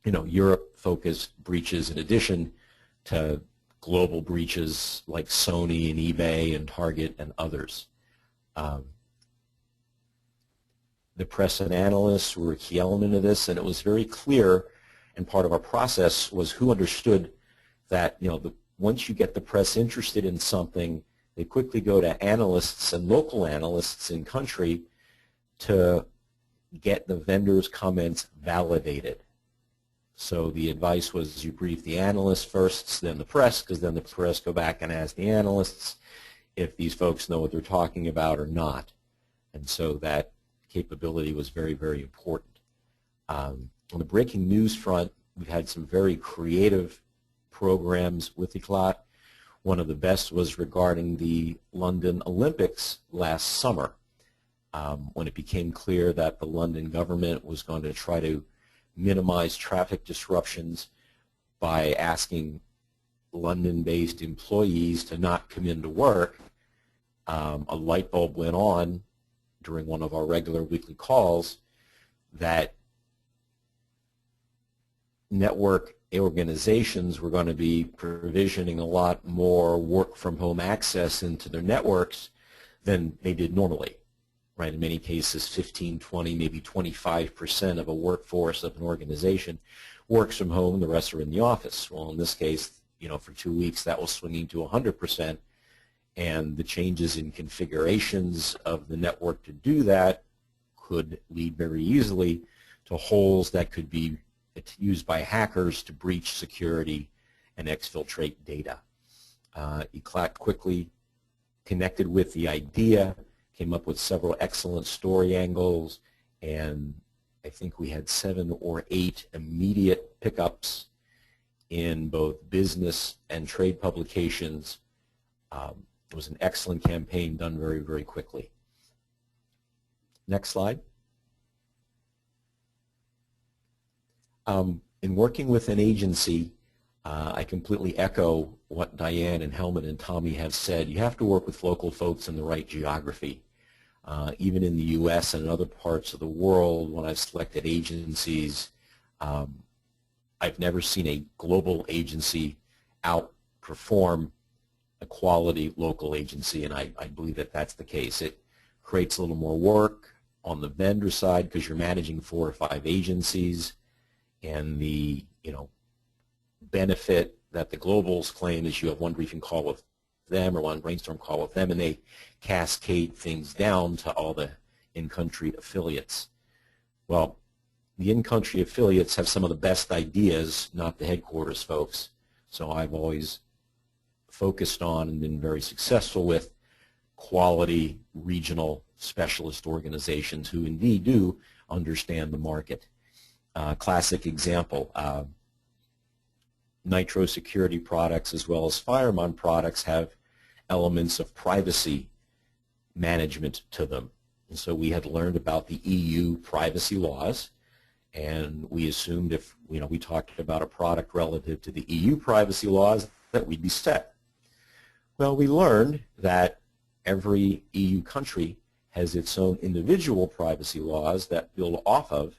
Europe-focused breaches in addition to global breaches like Sony and eBay and Target and others. The press and analysts were a key element of this, and it was very clear, and part of our process was who understood that, once you get the press interested in something, they quickly go to analysts and local analysts in country to get the vendor's comments validated. So the advice was you brief the analysts first, then the press, because then the press go back and ask the analysts if these folks know what they're talking about or not. And so that capability was very, very important. On the breaking news front, we've had some very creative programs with Eclat. One of the best was regarding the London Olympics last summer, when it became clear that the London government was going to try to minimize traffic disruptions by asking London-based employees to not come into work. A light bulb went on during one of our regular weekly calls that network organizations were going to be provisioning a lot more work-from-home access into their networks than they did normally. Right? In many cases, 15, 20, maybe 25% of a workforce of an organization works from home, the rest are in the office. Well, in this case, for 2 weeks, that was swinging to 100%, and the changes in configurations of the network to do that could lead very easily to holes that could be used by hackers to breach security and exfiltrate data. Eclat quickly connected with the idea, came up with several excellent story angles, and I think we had 7 or 8 immediate pickups in both business and trade publications. It was an excellent campaign done very, very quickly. Next slide. In working with an agency, I completely echo what Diane and Helmut and Tommy have said. You have to work with local folks in the right geography. Even in the U.S. and in other parts of the world, when I've selected agencies, I've never seen a global agency outperform a quality local agency, and I believe that that's the case. It creates a little more work on the vendor side because you're managing 4 or 5 agencies, and the benefit that the globals claim is you have one briefing call with them or one brainstorm call with them, and they cascade things down to all the in-country affiliates. Well, the in-country affiliates have some of the best ideas, not the headquarters folks. So I've always focused on and been very successful with quality regional specialist organizations who indeed do understand the market. Classic example, Nitro security products as well as Fireman products have elements of privacy management to them. And so we had learned about the EU privacy laws, and we assumed if we talked about a product relative to the EU privacy laws that we'd be set. Well, we learned that every EU country has its own individual privacy laws that build off of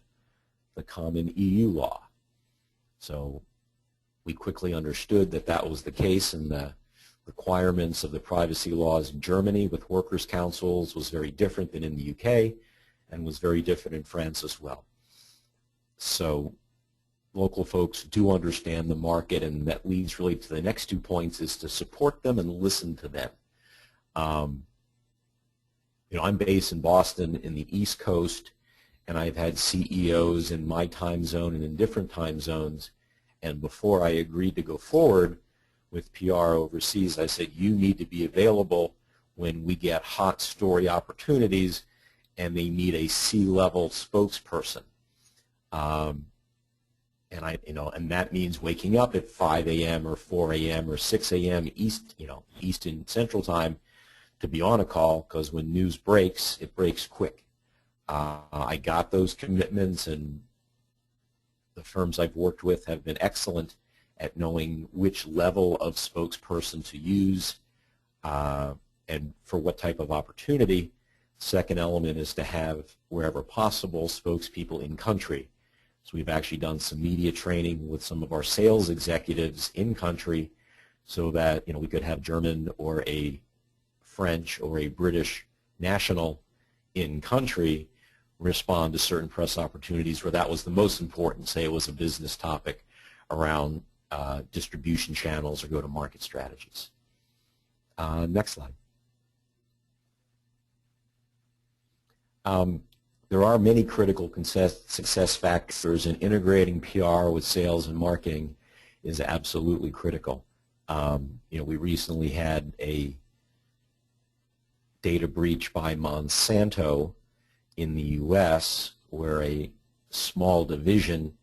the common EU law. So we quickly understood that that was the case, and the requirements of the privacy laws in Germany with workers' councils was very different than in the UK, and was very different in France as well. So local folks do understand the market, and that leads really to the next 2 points, is to support them and listen to them. I'm based in Boston in the East Coast, and I've had CEOs in my time zone and in different time zones, and before I agreed to go forward with PR overseas, I said, you need to be available when we get hot story opportunities and they need a C-level spokesperson. And that means waking up at 5 a.m. or 4 a.m. or 6 a.m. Eastern Central Time to be on a call, because when news breaks, it breaks quick. I got those commitments, and the firms I've worked with have been excellent at knowing which level of spokesperson to use and for what type of opportunity. Second element is to have, wherever possible, spokespeople in country. So we've actually done some media training with some of our sales executives in country so that we could have German or a French or a British national in country respond to certain press opportunities where that was the most important. Say it was a business topic around distribution channels or go-to-market strategies. Next slide. There are many critical success factors, and integrating PR with sales and marketing is absolutely critical. We recently had a data breach by Monsanto in the U.S. where a small division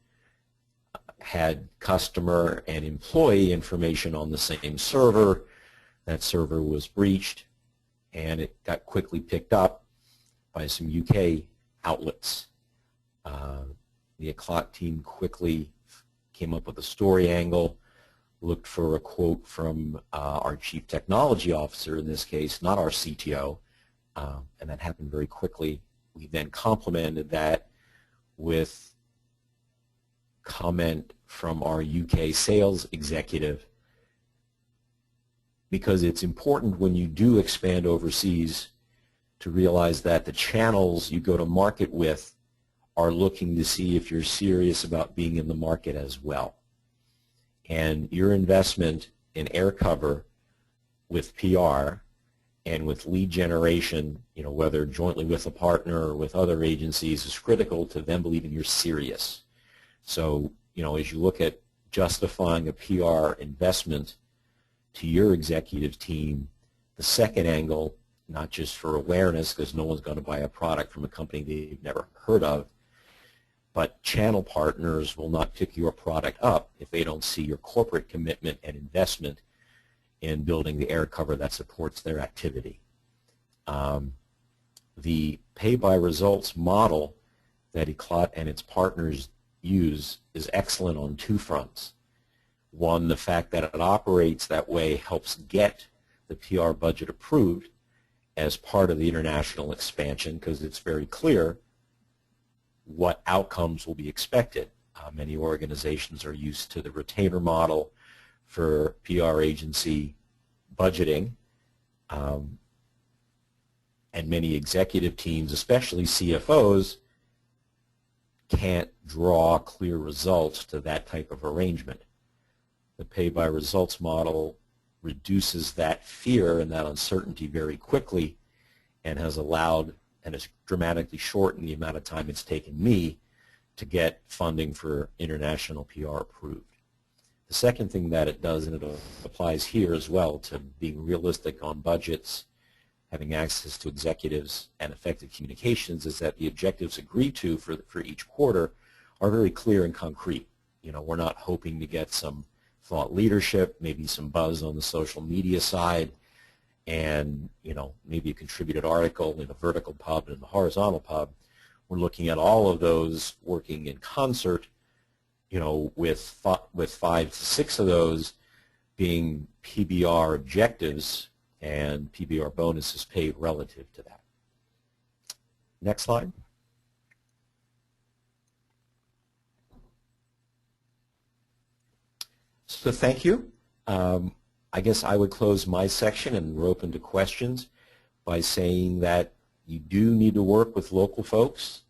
had customer and employee information on the same server. That server was breached, and it got quickly picked up by some UK outlets. The Eclat team quickly came up with a story angle, looked for a quote from our chief technology officer in this case, not our CTO, and that happened very quickly. We then complemented that with comment from our UK sales executive, because it's important when you do expand overseas to realize that the channels you go to market with are looking to see if you're serious about being in the market as well. And your investment in air cover with PR and with lead generation, whether jointly with a partner or with other agencies, is critical to them believing you're serious. So, as you look at justifying a PR investment to your executive team, the second angle, not just for awareness, because no one's going to buy a product from a company they've never heard of, but channel partners will not pick your product up if they don't see your corporate commitment and investment in building the air cover that supports their activity. The pay-by-results model that Eclat and its partners use is excellent on two fronts. One, the fact that it operates that way helps get the PR budget approved as part of the international expansion, because it's very clear what outcomes will be expected. Many organizations are used to the retainer model for PR agency budgeting, and many executive teams, especially CFOs, can't draw clear results to that type of arrangement. The pay-by-results model reduces that fear and that uncertainty very quickly, and has allowed and has dramatically shortened the amount of time it's taken me to get funding for international PR approved. The second thing that it does, and it applies here as well to being realistic on budgets, having access to executives, and effective communications, is that the objectives agreed to for each quarter are very clear and concrete. We're not hoping to get some thought leadership, maybe some buzz on the social media side, and maybe a contributed article in a vertical pub and in the horizontal pub. We're looking at all of those working in concert, with 5 to 6 of those being PBR objectives and PBR bonuses paid relative to that. Next slide. So thank you. I guess I would close my section, and we're open to questions, by saying that you do need to work with local folks.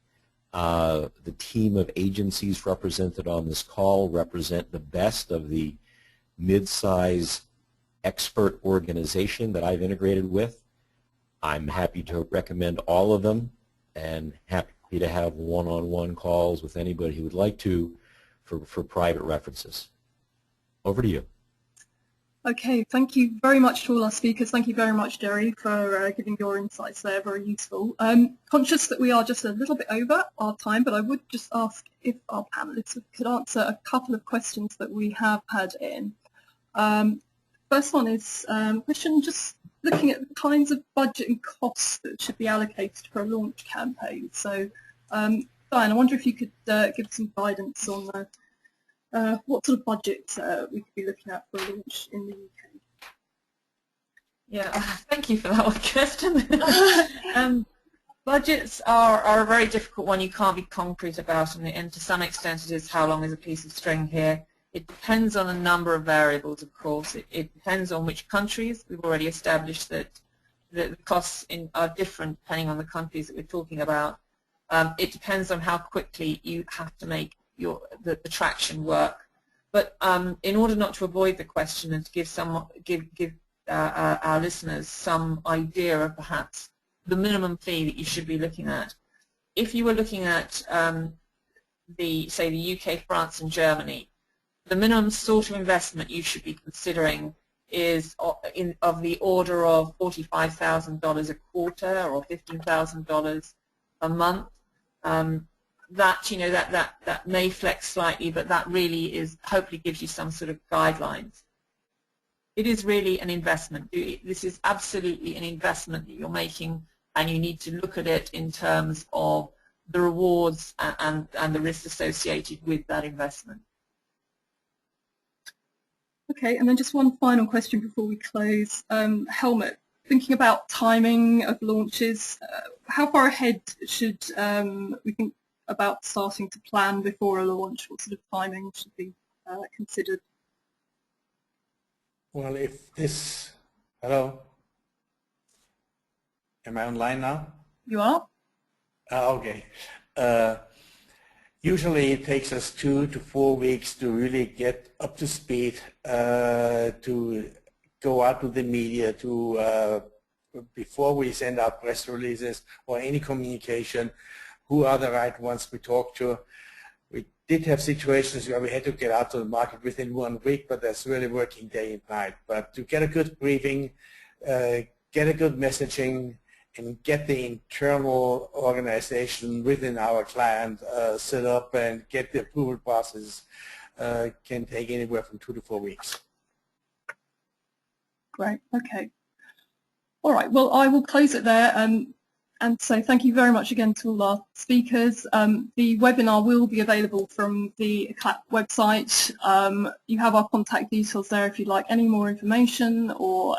The team of agencies represented on this call represent the best of the mid-size expert organization that I've integrated with. I'm happy to recommend all of them and happy to have one-on-one calls with anybody who would like to for private references. Over to you. Okay, thank you very much to all our speakers. Thank you very much, Jerry, for giving your insights there, very useful. Conscious that we are just a little bit over our time, but I would just ask if our panelists could answer a couple of questions that we have had in. First one is a question just looking at the kinds of budget and costs that should be allocated for a launch campaign. So, Diane, I wonder if you could give some guidance on what sort of budget we could be looking at for a launch in the UK. Yeah, thank you for that one, Kirsten. Budgets are a very difficult one. You can't be concrete about them, and to some extent it is how long is a piece of string here. It depends on a number of variables, of course. It depends on which countries. We've already established that the costs are different depending on the countries that we're talking about. It depends on how quickly you have to make the traction work. But in order not to avoid the question and to give our listeners some idea of perhaps the minimum fee that you should be looking at, if you were looking at say the UK, France, and Germany, the minimum sort of investment you should be considering is of the order of $45,000 a quarter or $15,000 a month. That may flex slightly, but that really hopefully gives you some sort of guidelines. It is really an investment. This is absolutely an investment that you're making, and you need to look at it in terms of the rewards and the risks associated with that investment. Okay, and then just one final question before we close. Helmut, thinking about timing of launches, how far ahead should we think about starting to plan before a launch? What sort of timing should be considered? Well, hello, am I online now? You are? Okay. Usually it takes us 2 to 4 weeks to really get up to speed, to go out to the media, before we send out press releases or any communication, who are the right ones we talk to. We did have situations where we had to get out to the market within 1 week, but that's really working day and night. But to get a good briefing, get a good messaging, and get the internal organization within our client set up and get the approval process can take anywhere from 2 to 4 weeks. Great, okay. All right, well, I will close it there. And so thank you very much again to all our speakers. The webinar will be available from the ECLAP website. You have our contact details there if you'd like any more information or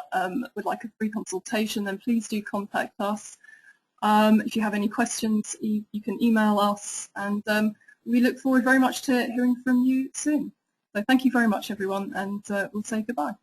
would like a free consultation, then please do contact us. If you have any questions, you can email us, and we look forward very much to hearing from you soon. So thank you very much, everyone, and we'll say goodbye.